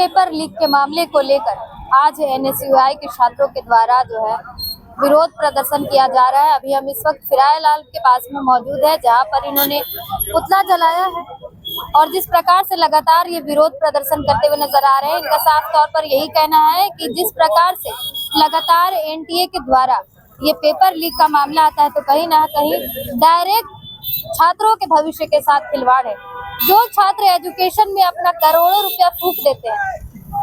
Paper leak के मामले को लेकर आज एनएसयूआई के छात्रों के द्वारा जो है विरोध प्रदर्शन किया जा रहा है। अभी हम इस वक्त फिराय लाल के पास में मौजूद है, जहां पर इन्होंने पुतला जलाया है और जिस प्रकार से लगातार ये विरोध प्रदर्शन करते हुए नजर आ रहे हैं, इनका साफ तौर पर यही कहना है कि जिस प्रकार से लगातार एनटीए के द्वारा ये पेपर लीक का मामला आता है तो कहीं ना कहीं डायरेक्ट छात्रों के भविष्य के साथ खिलवाड़ है। जो छात्र एजुकेशन में अपना करोड़ों रुपया फूंक देते हैं,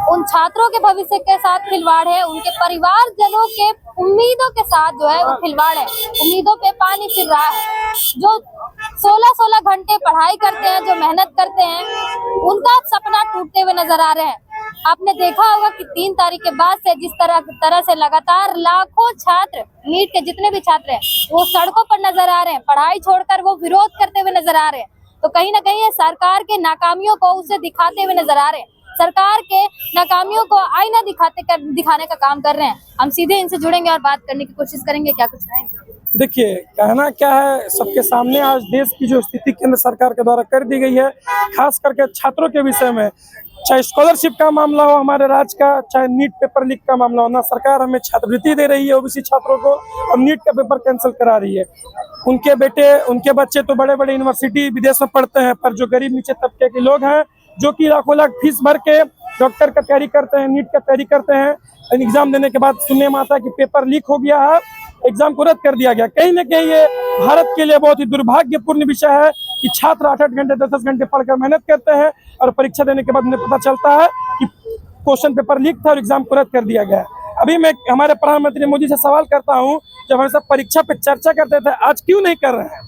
उन छात्रों के भविष्य के साथ खिलवाड़ है। उनके परिवारजनों के उम्मीदों के साथ जो है वो खिलवाड़ है। उम्मीदों पे पानी फिर रहा है। जो 16-16 घंटे पढ़ाई करते हैं, जो मेहनत करते हैं, उनका सपना टूटते हुए नजर आ रहे हैं। आपने देखा होगा कि 3 तारीख के बाद से जिस तरह से लगातार लाखों छात्र, नीट के जितने भी छात्र हैं, वो सड़कों पर नजर आ रहे हैं। पढ़ाई छोड़कर वो विरोध करते हुए नजर आ रहे हैं। तो कहीं ना कहीं सरकार के नाकामियों को उसे दिखाते हुए नजर आ रहे हैं। सरकार के नाकामियों को आईना दिखाने का काम कर रहे हैं। हम सीधे इनसे जुड़ेंगे और बात करने की कोशिश करेंगे। क्या कुछ कहेंगे? देखिए, कहना क्या है, सबके सामने आज देश की जो स्थिति केंद्र सरकार के द्वारा कर दी गई है, खास करके छात्रों के विषय में, चाहे स्कॉलरशिप का मामला हो हमारे राज्य का, चाहे नीट पेपर लीक का मामला हो, ना सरकार हमें छात्रवृत्ति दे रही है ओबीसी छात्रों को और नीट का पेपर कैंसिल करा रही है। उनके बच्चे तो बड़े बड़े यूनिवर्सिटी विदेश में पढ़ते हैं, पर जो गरीब नीचे तबके के लोग हैं, जो कि लाखों लाख फीस भर के डॉक्टर का तैयारी करते हैं, नीट का तैयारी करते हैं, एग्जाम देने के बाद सुनने में आता है कि पेपर लीक हो गया है, एग्जाम को रद्द कर दिया गया। कहीं ना कहीं ये भारत के लिए बहुत ही दुर्भाग्यपूर्ण विषय है कि छात्र 8-8 घंटे 10-10 घंटे पढ़कर मेहनत करते हैं और परीक्षा देने के बाद उन्हें पता चलता है कि क्वेश्चन पेपर लीक था और एग्जाम को रद्द कर दिया गया। अभी मैं हमारे प्रधानमंत्री मोदी से सवाल करता हूं, जब हम सब परीक्षा पे चर्चा करते थे, आज क्यों नहीं कर रहे हैं?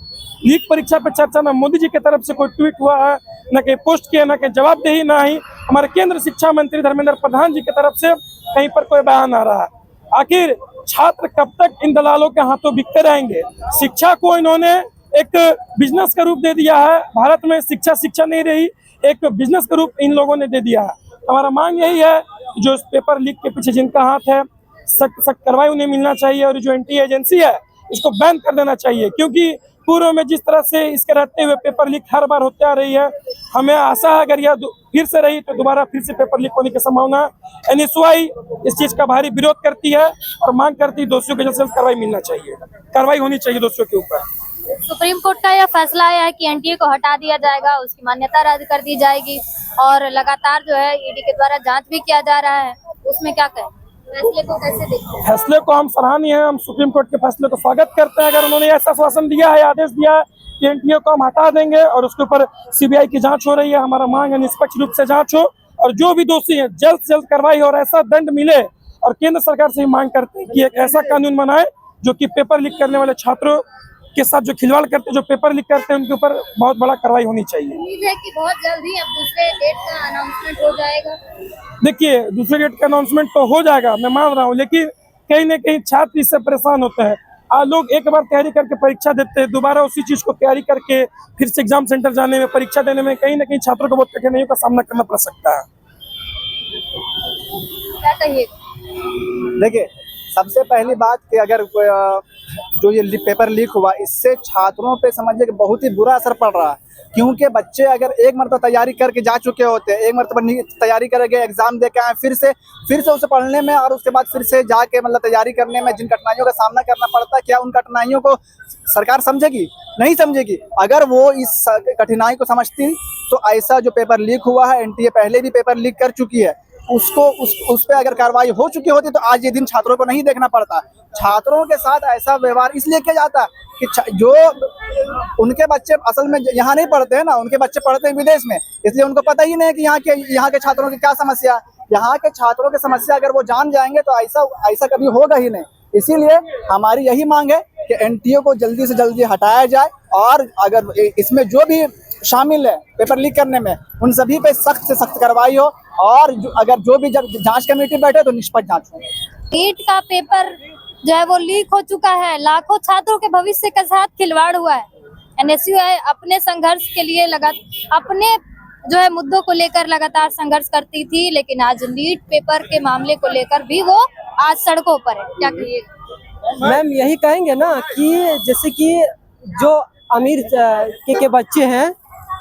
लीक परीक्षा पे चर्चा ना मोदी जी की तरफ से कोई ट्वीट हुआ है, न कहीं पोस्ट किया, न कहीं जवाबदेही, ना ही हमारे केंद्र शिक्षा मंत्री धर्मेंद्र प्रधान जी की तरफ से कहीं पर कोई बयान आ रहा है। आखिर छात्र कब तक इन दलालों के हाथों बिकते रहेंगे? शिक्षा को इन्होंने एक बिजनेस का रूप दे दिया है। भारत में शिक्षा नहीं रही, एक बिजनेस का रूप इन लोगों ने दे दिया है। हमारा मांग यही है, जो इस पेपर लीक के पीछे जिनका हाथ है, सख्त कार्रवाई उन्हें मिलना चाहिए और जो एनटीए एजेंसी है इसको बैन कर देना चाहिए, क्योंकि पूर्व में जिस तरह से इसके रहते हुए पेपर लीक हर बार होते आ रही है, हमें आशा है अगर यह फिर से रही तो दोबारा फिर से पेपर लीक होने की संभावना है। एनएसयूआई इस चीज का भारी विरोध करती है और मांग करती है दोषियों को जल्द से जल्द कार्रवाई मिलना चाहिए, कार्रवाई होनी चाहिए दोषियों के ऊपर। सुप्रीम कोर्ट का यह फैसला आया है कि एनटीए को हटा दिया जाएगा, उसकी मान्यता रद्द कर दी जाएगी और लगातार जो है ईडी के द्वारा जांच भी किया जा रहा है। उसमें क्या कहें? फैसले को कैसे देखते हैं? फैसले को हम सराहनीय है, हम सुप्रीम कोर्ट के फैसले को स्वागत करते हैं। अगर उन्होंने ऐसा आश्वासन दिया है, आदेश दिया है कि एनटीए को हम हटा देंगे और उसके ऊपर सीबीआई की जांच हो रही है, हमारा मांग है निष्पक्ष रूप से जांच हो और जो भी दोषी है जल्द से जल्द कार्रवाई और ऐसा दंड मिले। और केंद्र सरकार से मांग करते हैं कि एक ऐसा कानून बनाए जो कि पेपर लीक करने वाले छात्रों के साथ जो खिलवाड़ करते हैं, जो पेपर लीक करते हैं, उनके ऊपर बहुत बड़ा कार्रवाई होनी चाहिए। उम्मीद है कि बहुत जल्द ही अब दूसरे डेट का अनाउंसमेंट हो जाएगा। देखिए, दूसरे डेट का अनाउंसमेंट तो हो जाएगा, मैं मान रहा हूँ, लेकिन कहीं ना कहीं छात्र इससे परेशान होते हैं। लोग एक बार तैयारी करके परीक्षा देते हैं, दोबारा उसी चीज को तैयारी करके फिर से एग्जाम सेंटर जाने में, परीक्षा देने में कहीं ना कहीं छात्रों को बहुत कठिनाइयों का सामना करना पड़ सकता है। क्या कहिए? देखिए, सबसे पहली बात कि अगर जो ये पेपर लीक हुआ, इससे छात्रों पे समझिए कि बहुत ही बुरा असर पड़ रहा है, क्योंकि बच्चे अगर एक मरतबा तैयारी करके जा चुके होते हैं, एक मरतबा तैयारी करके एग्जाम दे के आए, फिर से उसे पढ़ने में और उसके बाद फिर से जाके मतलब तैयारी करने में जिन कठिनाइयों का सामना करना पड़ता है, क्या उन कठिनाइयों को सरकार समझेगी? नहीं समझेगी। अगर वो इस कठिनाई को समझती तो ऐसा जो पेपर लीक हुआ है, एनटीए पहले भी पेपर लीक कर चुकी है, उसको उस पे अगर कार्रवाई हो चुकी होती तो आज ये दिन छात्रों को नहीं देखना पड़ता। छात्रों के साथ ऐसा व्यवहार इसलिए किया जाता है कि जो उनके बच्चे असल में यहाँ नहीं पढ़ते हैं ना, उनके बच्चे पढ़ते हैं विदेश में, इसलिए उनको पता ही नहीं है कि यहाँ के छात्रों की क्या समस्या है। यहाँ के छात्रों की समस्या अगर वो जान जाएंगे तो ऐसा कभी होगा ही नहीं। इसीलिए हमारी यही मांग है कि एनटीए को जल्दी से जल्दी हटाया जाए और अगर इसमें जो भी शामिल है पेपर लीक करने में, उन सभी पे सख्त से सख्त कार्रवाई हो और अगर जो भी जब जांच कमेटी बैठे तो निष्पक्ष जांच हो। नीट का पेपर जो है वो लीक हो चुका है, लाखों छात्रों के भविष्य के साथ खिलवाड़ हुआ है। एनएसयूआई अपने संघर्ष के लिए अपने जो है मुद्दों को लेकर लगातार संघर्ष करती थी, लेकिन आज नीट पेपर के मामले को लेकर भी वो आज सड़कों पर है। क्या कहिएगा? मैम, यही कहेंगे ना कि जैसे कि जो अमीर के बच्चे हैं,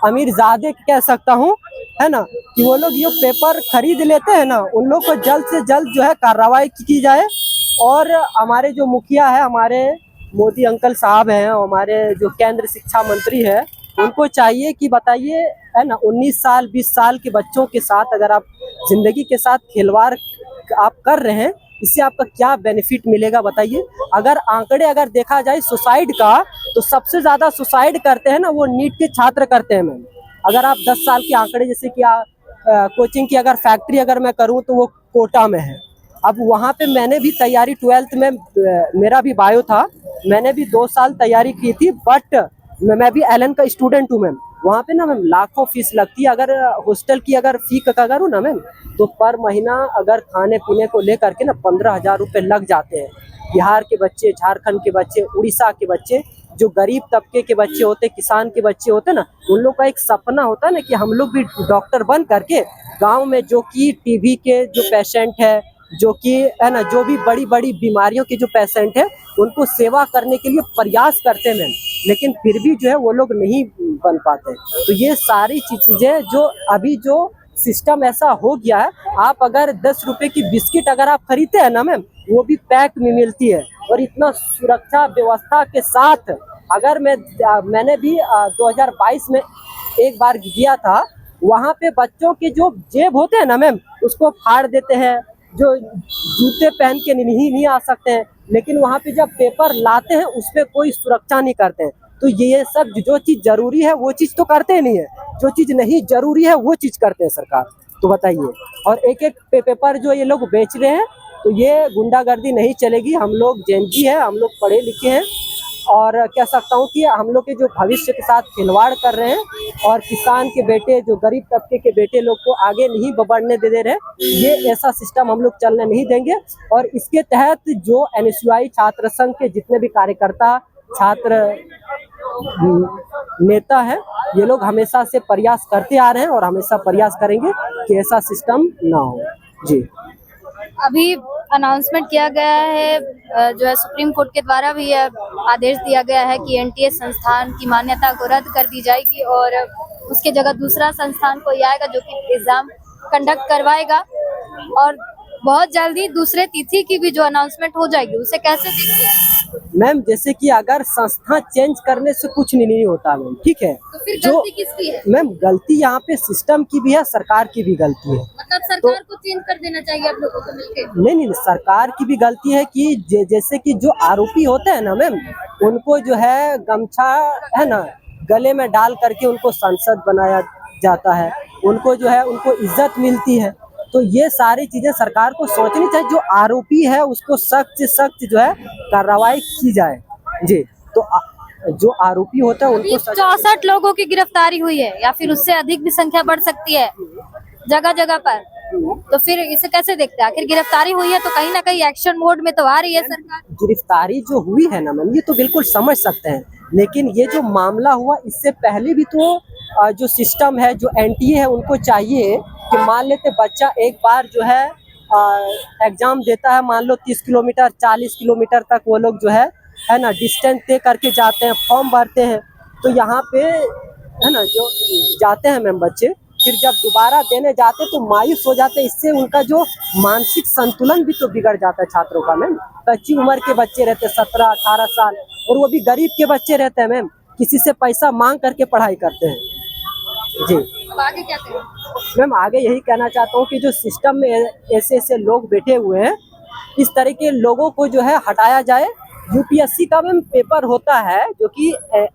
अमीर ज़ादे कह सकता हूँ, है ना, कि वो लोग ये पेपर खरीद लेते हैं ना, उन लोग को जल्द से जल्द जो है कार्रवाई की जाए। और हमारे जो मुखिया है, हमारे मोदी अंकल साहब हैं, हमारे जो केंद्र शिक्षा मंत्री है, उनको चाहिए कि बताइए, है ना, 19 साल 20 साल के बच्चों के साथ अगर आप जिंदगी के साथ खिलवाड़ आप कर रहे हैं, इससे आपका क्या बेनिफिट मिलेगा बताइए। अगर आंकड़े अगर देखा जाए सुसाइड का, तो सबसे ज्यादा सुसाइड करते हैं ना वो नीट के छात्र करते हैं मैम। अगर आप 10 साल के आंकड़े, जैसे कि कोचिंग की अगर फैक्ट्री अगर मैं करूं तो वो कोटा में है। अब वहाँ पे मैंने भी तैयारी 12th में, मेरा भी बायो था, मैंने भी 2 साल तैयारी की थी, बट मैं भी एलन का स्टूडेंट हूँ मैम। वहाँ पे ना मैम लाखों फीस लगती है। अगर हॉस्टल की अगर फी का करूँ ना मैम, तो पर महीना अगर खाने पीने को लेकर के ना 15,000 रुपये लग जाते हैं। बिहार के बच्चे, झारखंड के बच्चे, उड़ीसा के बच्चे, जो गरीब तबके के बच्चे होते, किसान के बच्चे होते ना, उन लोग का एक सपना होता है ना कि हम लोग भी डॉक्टर बन करके गाँव में, जो कि टीबी के जो पेशेंट है, जो कि है ना, जो भी बड़ी बड़ी बीमारियों के जो पेशेंट है, उनको सेवा करने के लिए प्रयास करते हैं मैम। लेकिन फिर भी जो है वो लोग नहीं बन पाते। तो ये सारी चीजें जो अभी जो सिस्टम ऐसा हो गया है, आप अगर 10 रुपए की बिस्किट अगर आप खरीदते हैं ना मैम, वो भी पैक में मिलती है, और इतना सुरक्षा व्यवस्था के साथ। अगर मैंने भी 2022 में एक बार गया था, वहाँ पे बच्चों के जो जेब होते हैं ना मैम, उसको फाड़ देते हैं, जो जूते पहन के नहीं आ सकते हैं। लेकिन वहाँ पे जब पेपर लाते हैं उस पर कोई सुरक्षा नहीं करते हैं। तो ये सब जो चीज़ जरूरी है वो चीज़ तो करते नहीं है, जो चीज़ नहीं जरूरी है वो चीज़ करते हैं सरकार। तो बताइए, और एक एक पेपर जो ये लोग बेच रहे हैं, तो ये गुंडागर्दी नहीं चलेगी। हम लोग जेनजी है, हम लोग पढ़े लिखे हैं, और कह सकता हूँ कि हम लोग के जो भविष्य के साथ खिलवाड़ कर रहे हैं, और किसान के बेटे, जो गरीब तबके के बेटे लोग को आगे नहीं बढ़ने दे रहे, ये ऐसा सिस्टम हम लोग चलने नहीं देंगे। और इसके तहत जो NSUI छात्र संघ के जितने भी कार्यकर्ता, छात्र नेता है, ये लोग हमेशा से प्रयास करते आ रहे हैं और हमेशा प्रयास करेंगे कि ऐसा सिस्टम ना हो। जी, अभी अनाउंसमेंट किया गया है, जो है सुप्रीम कोर्ट के द्वारा भी यह आदेश दिया गया है कि NTA संस्थान की मान्यता को रद्द कर दी जाएगी, और उसके जगह दूसरा संस्थान कोई आएगा जो कि एग्जाम कंडक्ट करवाएगा। और बहुत जल्दी दूसरे तिथि की भी जो अनाउंसमेंट हो जाएगी, उसे कैसे देखते हैं मैम? जैसे कि अगर संस्था चेंज करने से कुछ नहीं होता मैम, ठीक है, तो फिर जो गलती किसकी है? मैम गलती यहाँ पे सिस्टम की भी है, सरकार की भी गलती है। मतलब सरकार को चेंज कर देना चाहिए आप लोगों को मिलके। नहीं, सरकार की भी गलती है कि जैसे कि जो आरोपी होते हैं ना मैम, उनको जो है गमछा, है ना, गले में डाल करके उनको सांसद बनाया जाता है, उनको जो है उनको इज्जत मिलती है। तो ये सारी चीजें सरकार को सोचनी चाहिए। जो आरोपी है उसको सख्त से सख्त जो है कार्रवाई की जाए। जी, तो जो आरोपी होता है उनको 64 लोगों की गिरफ्तारी हुई है, या फिर उससे अधिक भी संख्या बढ़ सकती है जगह जगह पर। तो फिर इसे कैसे देखते हैं? आखिर गिरफ्तारी हुई है तो कहीं ना कहीं एक्शन मोड में तो आ रही है सरकार। गिरफ्तारी जो हुई है ना मैम, ये तो बिल्कुल समझ सकते हैं, लेकिन ये जो मामला हुआ इससे पहले भी तो जो सिस्टम है, जो NTA है, उनको चाहिए कि मान लेते बच्चा एक बार जो है एग्जाम देता है, मान लो 30 किलोमीटर 40 किलोमीटर तक वो लोग जो है ना डिस्टेंस तय करके जाते हैं, फॉर्म भरते हैं। तो यहाँ पे है ना जो जाते हैं मैम बच्चे, फिर जब दोबारा देने जाते तो मायूस हो जाते हैं। इससे उनका जो मानसिक संतुलन भी तो बिगड़ जाता है छात्रों का मैम। कच्ची उम्र के बच्चे रहते हैं, 17-18 साल, और वो भी गरीब के बच्चे रहते हैं मैम, किसी से पैसा मांग करके पढ़ाई करते हैं। जी, अब आगे क्या करें? मैम आगे यही कहना चाहता हूँ कि जो सिस्टम में ऐसे ऐसे लोग बैठे हुए हैं, इस तरह के लोगों को जो है हटाया जाए। UPSC का मैम पेपर होता है जो कि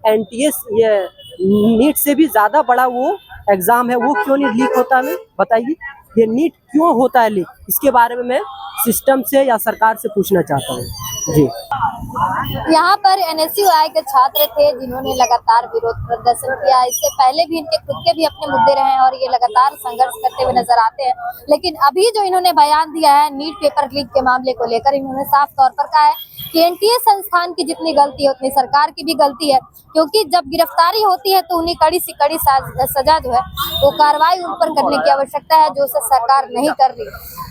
NTA ये नीट से भी ज्यादा बड़ा वो एग्जाम है, वो क्यों नहीं लीक होता मैम बताइए? ये नीट क्यों होता है लीक? इसके बारे में मैं सिस्टम से या सरकार से पूछना चाहता हूँ। जी, यहाँ पर NSUI के छात्र थे जिन्होंने लगातार विरोध प्रदर्शन किया। इससे पहले भी इनके खुद के भी अपने मुद्दे रहे हैं और ये लगातार संघर्ष करते हुए नजर आते हैं। लेकिन अभी जो इन्होंने बयान दिया है नीट पेपर लीक के मामले को लेकर, इन्होंने साफ तौर पर कहा है कि NTA संस्थान की जितनी गलती है उतनी सरकार की भी गलती है, क्योंकि जब गिरफ्तारी होती है तो उन्हें कड़ी से कड़ी सजा जो है वो कार्रवाई उन पर करने की आवश्यकता है, जो उसे सरकार नहीं कर रही।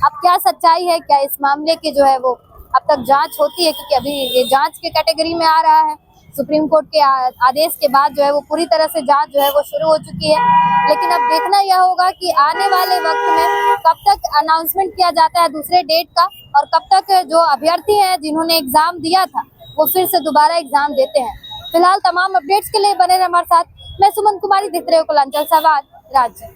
अब क्या सच्चाई है, क्या इस मामले की जो है वो अब तक जांच होती है, क्योंकि अभी ये जांच के कैटेगरी में आ रहा है। सुप्रीम कोर्ट के आदेश के बाद जो है वो पूरी तरह से जांच जो है वो शुरू हो चुकी है। लेकिन अब देखना यह होगा कि आने वाले वक्त में कब तक अनाउंसमेंट किया जाता है दूसरे डेट का, और कब तक जो अभ्यर्थी हैं जिन्होंने एग्जाम दिया था वो फिर से दोबारा एग्जाम देते हैं। फिलहाल तमाम अपडेट्स के लिए बने रहे हमारे साथ। मैं सुमन कुमारी, देख रहे हो कुलांचल संवाद राज्य।